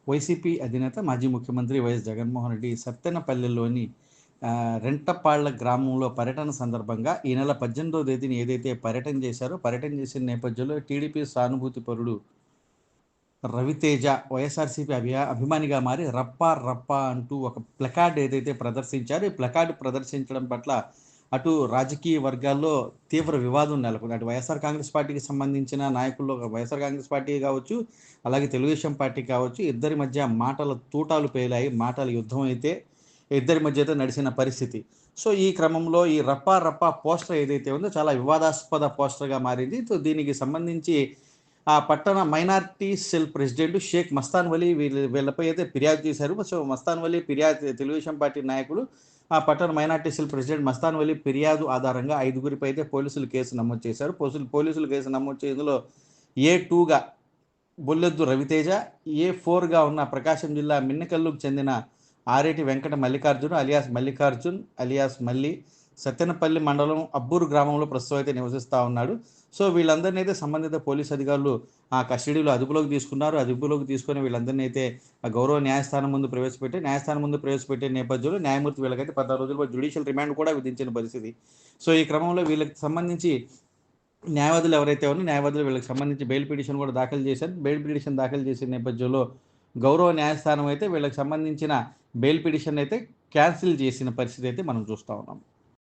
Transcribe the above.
YCP అధినేత మాజీ ముఖ్యమంత్రి వైఎస్ జగన్మోహన్ రెడ్డి సత్తెనపల్లిలోని రెంటపాళ్ల గ్రామంలో పర్యటన సందర్భంగా ఈ నెల 18వ తేదీన ఏదైతే పర్యటన చేశారో, పర్యటన చేసిన నేపథ్యంలో టీడీపీ సానుభూతి పరుడు రవితేజ వైఎస్ఆర్సీపీ అభిమానిగా మారి రప్పా రప్పా అంటూ ఒక ప్లకార్డ్ ఏదైతే ప్రదర్శించారో, ఈ ప్లకార్డ్ ప్రదర్శించడం పట్ల అటు రాజకీయ వర్గాల్లో తీవ్ర వివాదం నెలకొంది. అటు వైఎస్ఆర్ కాంగ్రెస్ పార్టీకి సంబంధించిన నాయకుల్లో వైఎస్ఆర్ కాంగ్రెస్ పార్టీ కావచ్చు, అలాగే తెలుగుదేశం పార్టీ కావచ్చు, ఇద్దరి మధ్య మాటల తూటాలు పేలాయి. మాటల యుద్ధం అయితే ఇద్దరి మధ్య అయితే నడిచిన పరిస్థితి. సో ఈ క్రమంలో ఈ రప్పా రప్పా పోస్టర్ ఏదైతే ఉందో చాలా వివాదాస్పద పోస్టర్గా మారింది. సో దీనికి సంబంధించి ఆ పట్టణ minority cell president Sheikh Mastan Vali వీళ్ళపై అయితే ఫిర్యాదు చేశారు. సో మస్తాన్ వలీ ఫిర్యాదు తెలుగుదేశం పార్టీ నాయకులు ఆ పట్టణ minority cell president Mastan Vali ఫిర్యాదు ఆధారంగా 5గురిపై అయితే పోలీసులు కేసు నమోదు చేశారు. పోలీసులు కేసు నమోదు చేయడంలో A2గా బొల్లెద్దు రవితేజ, A4గా ఉన్న ప్రకాశం జిల్లా మిన్నకల్లుకు చెందిన ఆరేటి వెంకట మల్లికార్జున్ అలియాస్ మల్లి సత్తెనపల్లి మండలం అబ్బూరు గ్రామంలో ప్రస్తుతం అయితే నివసిస్తూ ఉన్నాడు. సో వీళ్ళందరినీ అయితే సంబంధిత పోలీసు అధికారులు ఆ కస్టడీలో అదుపులోకి తీసుకున్నారు. అదుపులోకి తీసుకొని వీళ్ళందరినీ అయితే గౌరవ న్యాయస్థానం ముందు ప్రవేశపెట్టే నేపథ్యంలో న్యాయమూర్తి వీళ్ళకైతే 16 రోజుల జ్యుడిషియల్ రిమాండ్ కూడా విధించిన పరిస్థితి. సో ఈ క్రమంలో వీళ్ళకి సంబంధించి న్యాయవాదులు ఎవరైతే ఉన్నారో న్యాయవాదులు వీళ్ళకి సంబంధించి బెయిల్ పిటిషన్ కూడా దాఖలు చేశారు. బెయిల్ పిటిషన్ దాఖలు చేసిన నేపథ్యంలో గౌరవ న్యాయస్థానం అయితే వీళ్ళకి సంబంధించిన బెయిల్ పిటిషన్ అయితే క్యాన్సిల్ చేసిన పరిస్థితి అయితే మనం చూస్తూ ఉన్నాం.